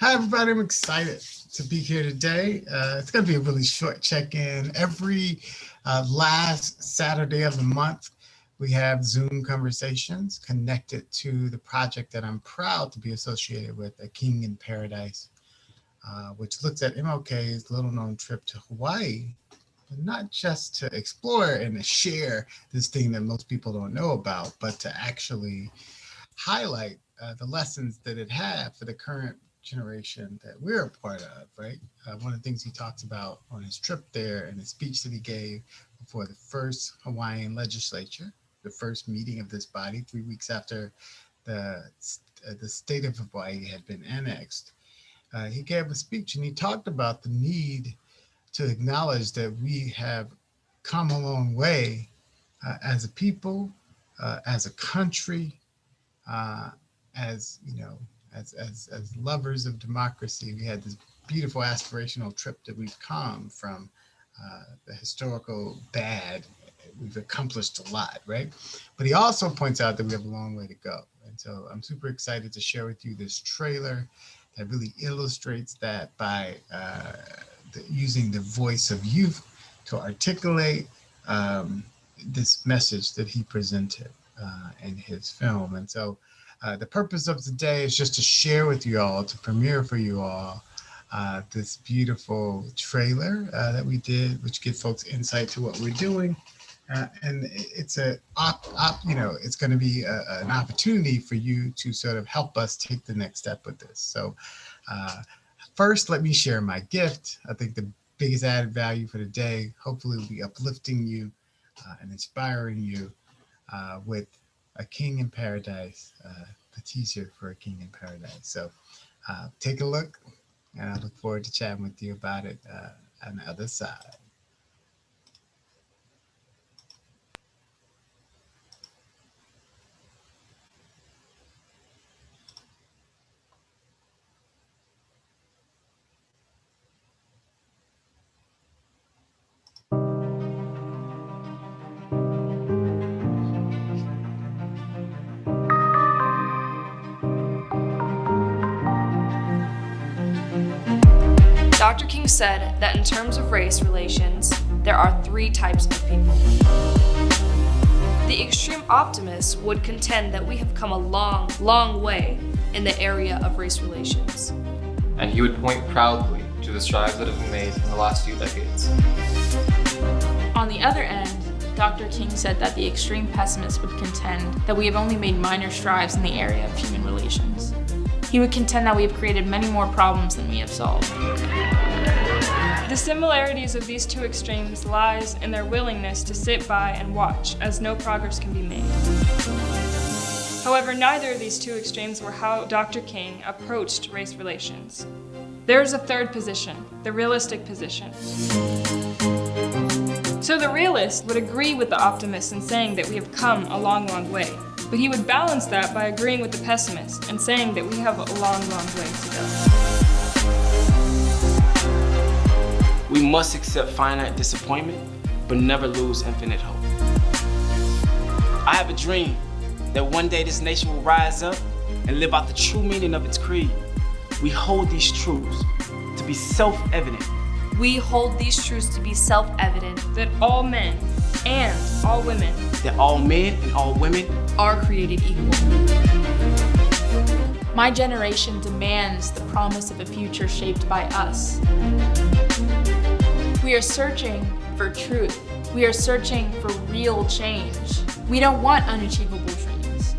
Hi, everybody. I'm excited to be here today. It's going to be a really short check in. Every last Saturday of the month, we have Zoom conversations connected to the project that I'm proud to be associated with, A King in Paradise, which looks at MLK's little known trip to Hawaii, but not just to explore and to share this thing that most people don't know about, but to actually highlight the lessons that it had for the current generation that we're a part of, right? One of the things he talks about on his trip there and the speech that he gave before the first Hawaiian legislature, the first meeting of this body 3 weeks after the the state of Hawaii had been annexed. He gave a speech and he talked about the need to acknowledge that we have come a long way as a people, as a country, uh, as you know, as lovers of democracy, we had this beautiful aspirational trip that we've come from the historical bad. We've accomplished a lot, right? But he also points out that we have a long way to go. And so I'm super excited to share with you this trailer that really illustrates that by using the voice of youth to articulate this message that he presented in his film. And so the purpose of today is just to share with you all, to premiere for you all this beautiful trailer that we did, which gives folks insight to what we're doing. And it's it's going to be an opportunity for you to sort of help us take the next step with this. So, uh, first, let me share my gift. I think the biggest added value for the day, hopefully, will be uplifting you and inspiring you with A King in Paradise, the teaser for A King in Paradise. So take a look, and I look forward to chatting with you about it on the other side. Dr. King said that in terms of race relations, there are three types of people. The extreme optimists would contend that we have come a long, long way in the area of race relations. And he would point proudly to the strides that have been made in the last few decades. On the other end, Dr. King said that the extreme pessimists would contend that we have only made minor strides in the area of human relations. He would contend that we have created many more problems than we have solved. The similarities of these two extremes lies in their willingness to sit by and watch as no progress can be made. However, neither of these two extremes were how Dr. King approached race relations. There is a third position, the realistic position. So the realist would agree with the optimist in saying that we have come a long, long way. But he would balance that by agreeing with the pessimist and saying that we have a long, long way to go. We must accept finite disappointment, but never lose infinite hope. I have a dream that one day this nation will rise up and live out the true meaning of its creed. We hold these truths to be self-evident. We hold these truths to be self-evident That all men and all women That all men and all women are created equal. My generation demands the promise of a future shaped by us. We are searching for truth. We are searching for real change. We don't want unachievable dreams.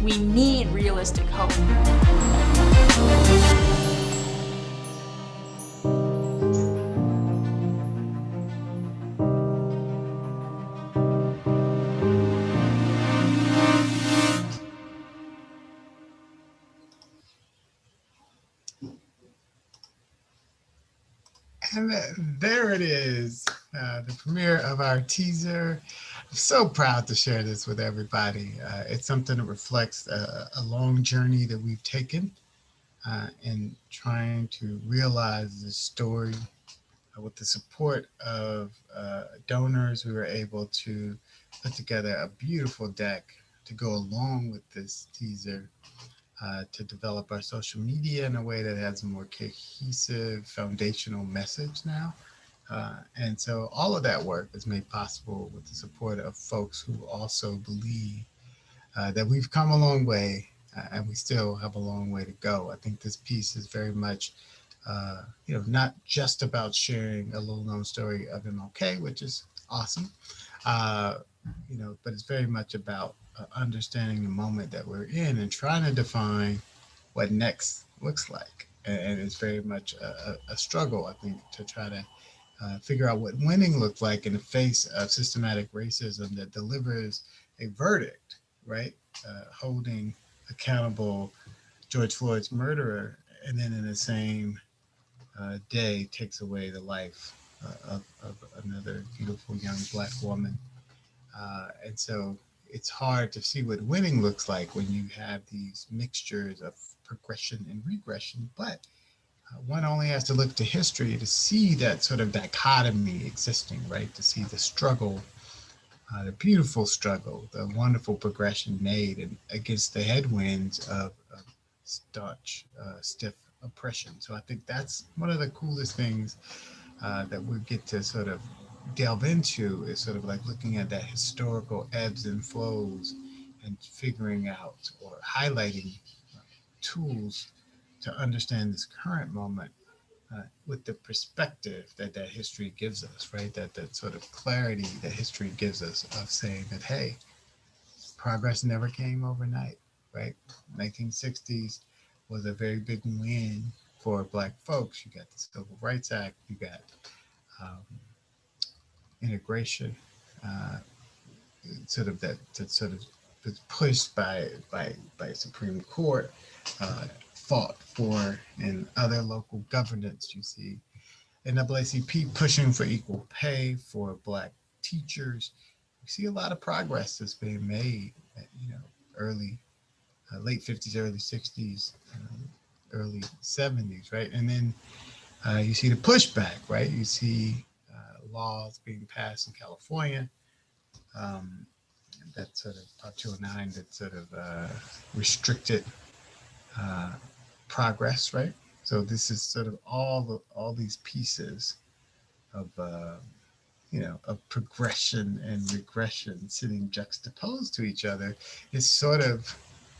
We need realistic hope. And there it is, the premiere of our teaser. I'm so proud to share this with everybody. It's something that reflects a long journey that we've taken in trying to realize this story. With the support of donors, we were able to put together a beautiful deck to go along with this teaser to develop our social media in a way that has a more cohesive foundational message now. And so all of that work is made possible with the support of folks who also believe that we've come a long way and we still have a long way to go. I think this piece is very much, not just about sharing a little known story of MLK, which is awesome, but it's very much about understanding the moment that we're in and trying to define what next looks like. And it's very much a struggle, I think, to try to figure out what winning looked like in the face of systematic racism that delivers a verdict, right? Holding accountable George Floyd's murderer, and then in the same day takes away the life of another beautiful young Black woman. And so it's hard to see what winning looks like when you have these mixtures of progression and regression, but one only has to look to history to see that sort of dichotomy existing, right? To see the struggle, the beautiful struggle, the wonderful progression made and against the headwinds of staunch, stiff oppression. So I think that's one of the coolest things that we get to sort of delve into, is sort of like looking at that historical ebbs and flows and figuring out or highlighting tools to understand this current moment with the perspective that history gives us, right? That sort of clarity that history gives us of saying that, hey, progress never came overnight, right? 1960s was a very big win for Black folks. You got the Civil Rights Act, you got integration, sort of that sort of was pushed by Supreme Court, fought for in other local governance. You see NAACP pushing for equal pay for Black teachers. You see a lot of progress that's being made at, late 50s, early 60s, early 70s, right? And then you see the pushback, right? You see laws being passed in California, that sort of Prop 209 that sort of restricted progress, right? So this is sort of all these pieces of of progression and regression sitting juxtaposed to each other. Is sort of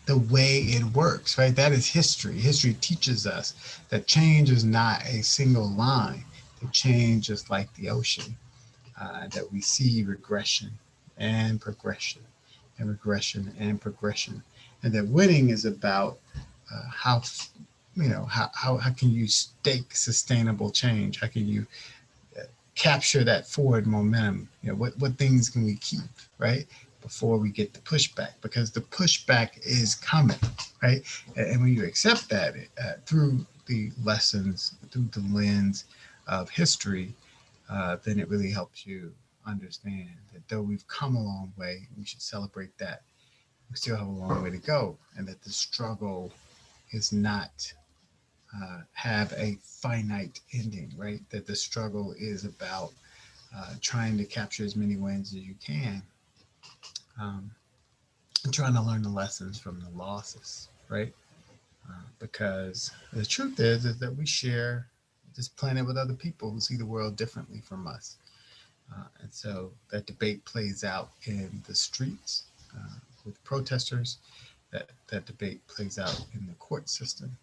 the way it works, right? That is history. History teaches us that change is not a single line. The change is like the ocean, that we see regression and progression and regression and progression. And that winning is about how can you stake sustainable change? How can you capture that forward momentum? What things can we keep, right? Before we get the pushback, because the pushback is coming, right? And when you accept that through the lessons, through the lens of history, then it really helps you understand that though we've come a long way, we should celebrate that. We still have a long way to go, and that the struggle is not have a finite ending, right? That the struggle is about trying to capture as many wins as you can, and trying to learn the lessons from the losses, right? Because the truth is that we share this planet with other people who see the world differently from us. And so that debate plays out in the streets with protesters. That debate plays out in the court system,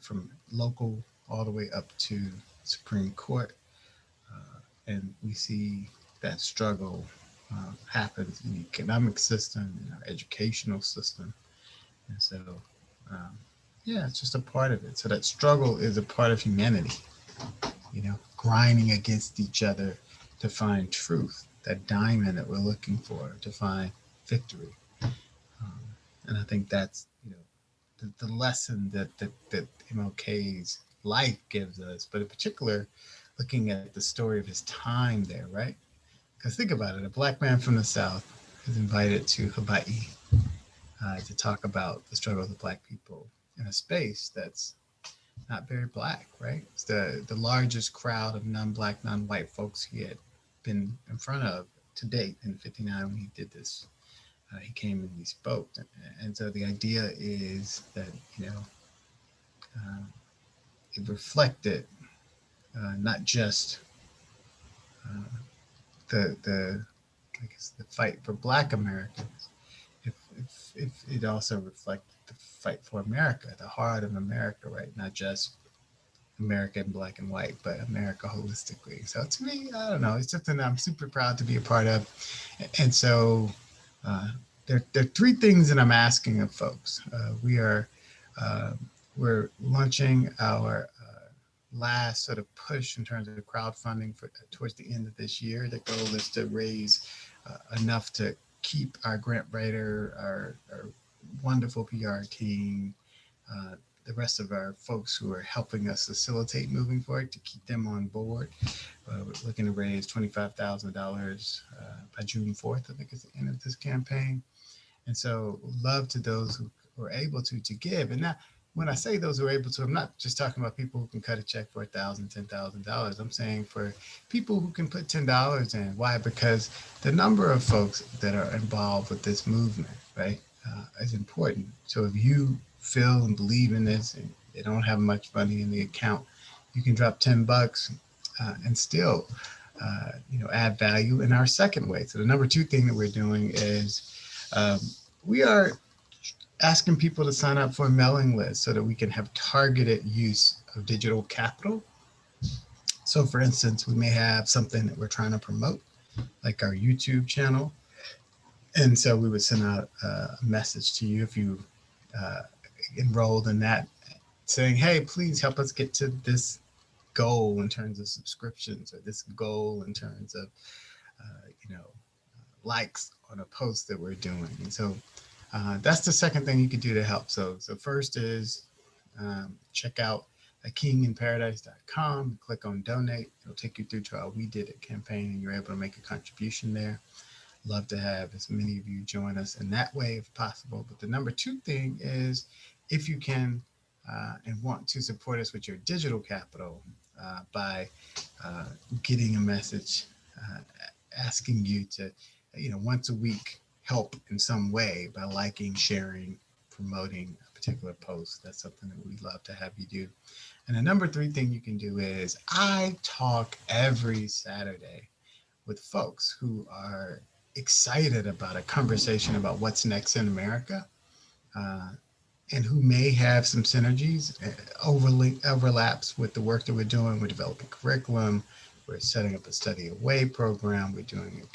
from local all the way up to Supreme Court. And we see that struggle happens in the economic system, in our educational system. And so, it's just a part of it. So that struggle is a part of humanity, grinding against each other to find truth, that diamond that we're looking for, to find victory. And I think that's, the lesson that MLK's life gives us, but in particular, looking at the story of his time there, right? Because think about it, a Black man from the South is invited to Hawaii to talk about the struggle of the Black people in a space that's not very Black, right? It's the largest crowd of non-Black, non-white folks he had been in front of to date in '59 when he did this he came and he spoke. And so the idea is that, it reflected not just the I guess the fight for Black Americans, if it also reflected the fight for America, the heart of America, right? Not just America in black and white, but America holistically. So to me, I don't know, it's something that I'm super proud to be a part of. And so there are three things that I'm asking of folks. We're launching our last sort of push in terms of crowdfunding for towards the end of this year. The goal is to raise enough to keep our grant writer, our wonderful PR team, the rest of our folks who are helping us facilitate moving forward, to keep them on board. We're looking to raise $25,000 by June 4th, I think is the end of this campaign. And so love to those who are able to give. And now, when I say those who are able to, I'm not just talking about people who can cut a check for $1,000, $10,000. I'm saying for people who can put $10 in. Why? Because the number of folks that are involved with this movement, right, is important. So if you feel and believe in this and they don't have much money in the account, you can drop $10 and still, add value in our second way. So the number two thing that we're doing is we are asking people to sign up for a mailing list so that we can have targeted use of digital capital. So for instance, we may have something that we're trying to promote, like our YouTube channel. And so we would send out a message to you if you enrolled in that, saying, hey, please help us get to this goal in terms of subscriptions, or this goal in terms of, likes on a post that we're doing. And so that's the second thing you could do to help. So first is check out kinginparadise.com, click on donate. It'll take you through to our We Did It campaign, and you're able to make a contribution there. Love to have as many of you join us in that way if possible. But the number two thing is, if you can and want to support us with your digital capital by getting a message asking you to, once a week, help in some way by liking, sharing, promoting a particular post. That's something that we'd love to have you do. And the number three thing you can do is, I talk every Saturday with folks who are excited about a conversation about what's next in America, and who may have some synergies, overlaps with the work that we're doing. We're developing curriculum. We're setting up a study away program. We're doing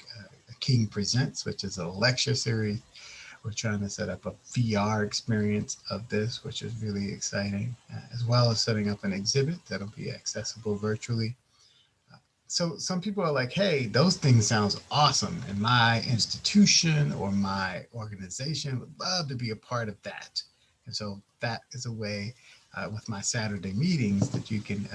a King Presents, which is a lecture series. We're trying to set up a VR experience of this, which is really exciting, as well as setting up an exhibit that'll be accessible virtually. So some people are like, hey, those things sounds awesome, and my institution or my organization would love to be a part of that. And so that is a way with my Saturday meetings that you can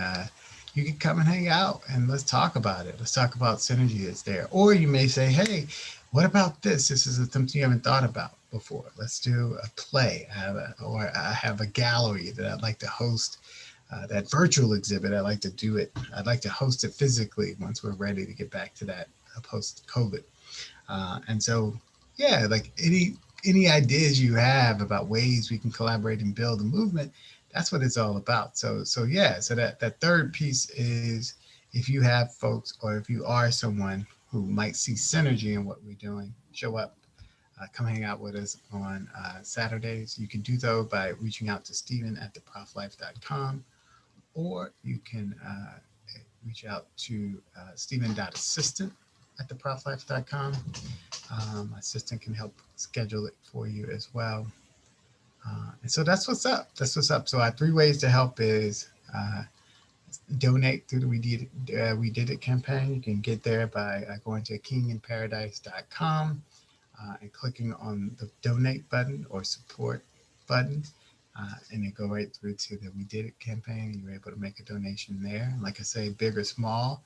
come and hang out and let's talk about it. Let's talk about synergy that's there. Or you may say, hey, what about this? This is something you haven't thought about before. Let's do a play. I have a gallery that I'd like to host. That virtual exhibit, I'd like to do it. I'd like to host it physically once we're ready to get back to that post-COVID. And so, yeah, like any ideas you have about ways we can collaborate and build a movement, that's what it's all about. So that third piece is, if you have folks, or if you are someone who might see synergy in what we're doing, show up, come hang out with us on Saturdays. You can do so by reaching out to Stephen@theproflife.com, or you can reach out to Stephen.assistant@theproflife.com. My assistant can help schedule it for you as well. And so that's what's up. So our three ways to help is donate through the We Did It campaign. You can get there by going to kinginparadise.com and clicking on the donate button or support button. And then go right through to the We Did It campaign, and you're able to make a donation there. Like I say, big or small,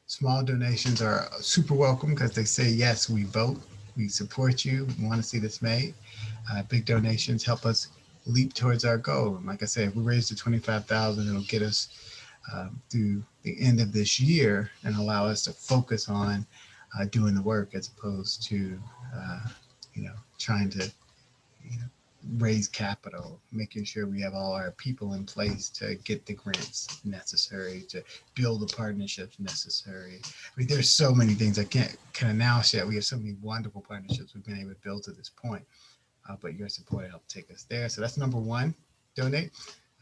small donations are super welcome, because they say, yes, we vote, we support you, we want to see this made. Big donations help us leap towards our goal. And like I said, if we raise to $25,000, it'll get us through the end of this year and allow us to focus on doing the work, as opposed to trying to raise capital, making sure we have all our people in place to get the grants necessary, to build the partnerships necessary. I mean, there's so many things I can't announce yet. We have so many wonderful partnerships we've been able to build to this point, but your support helped take us there. So that's number one, donate.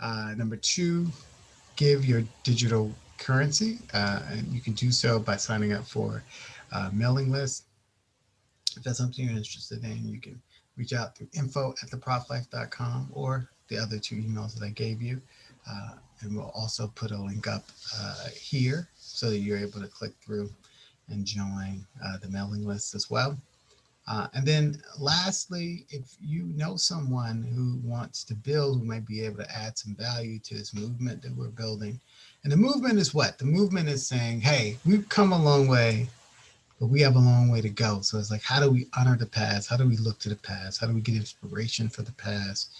Number two, give your digital currency, and you can do so by signing up for a mailing list. If that's something you're interested in, you can reach out through info@theproflife.com or the other two emails that I gave you. And we'll also put a link up here so that you're able to click through and join the mailing list as well. And then lastly, if you know someone who wants to build, who might be able to add some value to this movement that we're building. And the movement is what? The movement is saying, hey, we've come a long way, but we have a long way to go. So it's like, how do we honor the past? How do we look to the past? How do we get inspiration for the past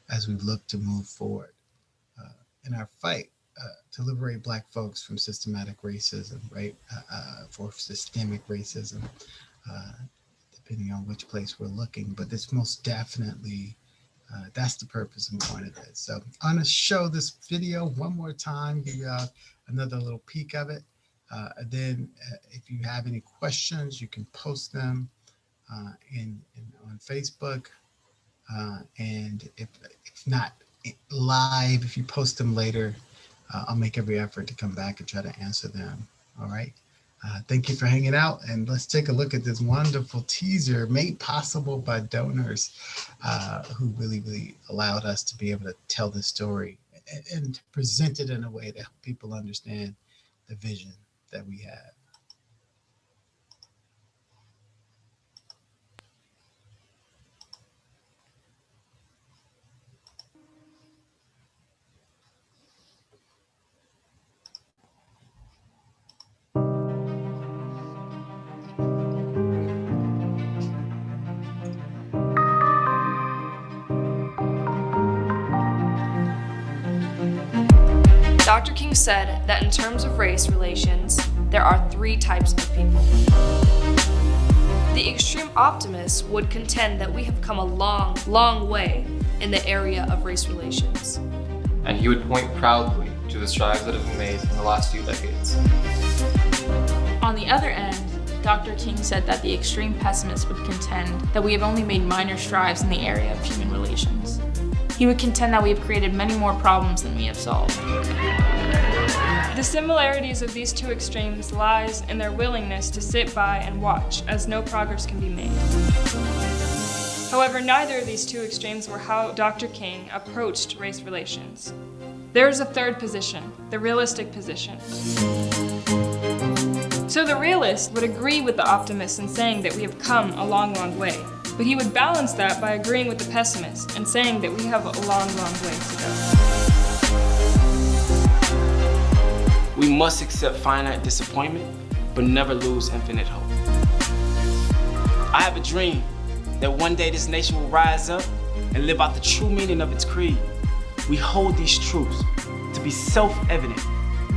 as we look to move forward in our fight to liberate Black folks from systematic racism, right? For systemic racism, depending on which place we're looking. But it's most definitely, that's the purpose and point of this. So I'm gonna show this video one more time, give you another little peek of it. Then if you have any questions, you can post them on Facebook. And if not live, if you post them later, I'll make every effort to come back and try to answer them. All right. Thank you for hanging out. And let's take a look at this wonderful teaser made possible by donors who really allowed us to be able to tell this story and present it in a way to help people understand the vision that we have. Dr. King said that in terms of race relations, there are three types of people. The extreme optimists would contend that we have come a long way in the area of race relations. And he would point proudly to the strides that have been made in the last few decades. On the other end, Dr. King said that the extreme pessimists would contend that we have only made minor strides in the area of human relations. He would contend that we have created many more problems than we have solved. The similarities of these two extremes lies in their willingness to sit by and watch as no progress can be made. However, neither of these two extremes were how Dr. King approached race relations. There is a third position, the realistic position. So the realist would agree with the optimist in saying that we have come a long way. But he would balance that by agreeing with the pessimist and saying that we have a long way to go. We must accept finite disappointment, but never lose infinite hope. I have a dream that one day this nation will rise up and live out the true meaning of its creed. We hold these truths to be self-evident.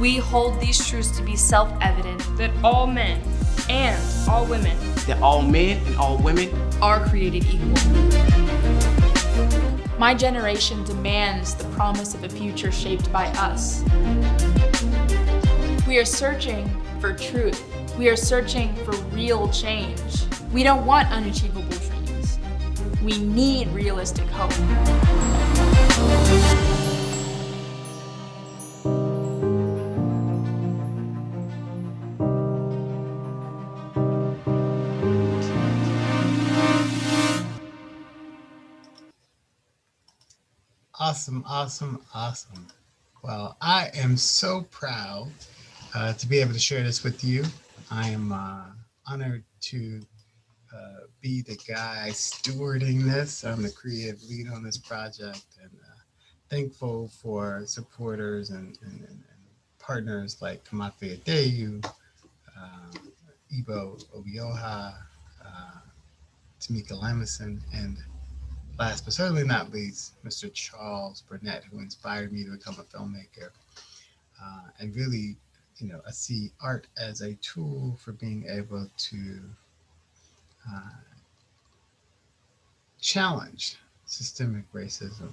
We hold these truths to be self-evident That all men and all women That all men and all women are created equal. My generation demands the promise of a future shaped by us. We are searching for truth. We are searching for real change. We don't want unachievable dreams. We need realistic hope. Awesome. Well, I am so proud to be able to share this with you. I am honored to be the guy stewarding this. I'm the creative lead on this project, and thankful for supporters and partners like Kamafe Adeyu, Ibo Obioha, Tamika Lemison, and last but certainly not least, Mr. Charles Burnett, who inspired me to become a filmmaker. And really, I see art as a tool for being able to challenge systemic racism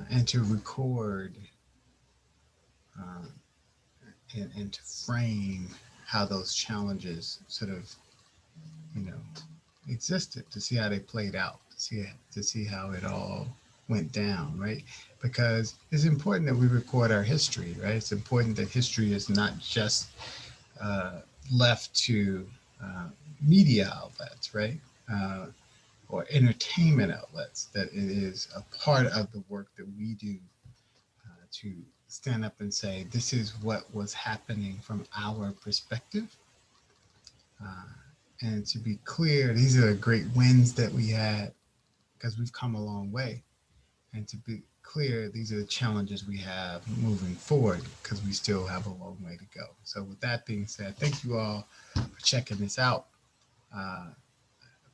and to record and to frame how those challenges sort of, existed, to see how they played out, to see how it all went down, right? Because it's important that we record our history, right? It's important that history is not just left to media outlets, right? Or entertainment outlets, that it is a part of the work that we do to stand up and say, this is what was happening from our perspective. And to be clear, these are the great wins that we had because we've come a long way. And to be clear, these are the challenges we have moving forward because we still have a long way to go. So with that being said, thank you all for checking this out.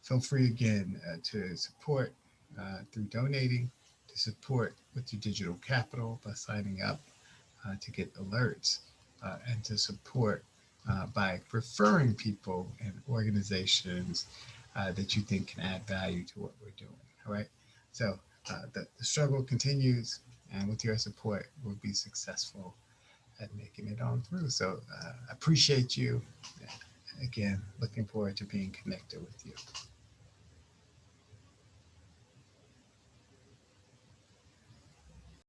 Feel free again to support through donating, to support with your digital capital by signing up to get alerts, and to support by referring people and organizations that you think can add value to what we're doing. All right. So the struggle continues, and with your support, we'll be successful at making it on through. So I appreciate you. Again, looking forward to being connected with you.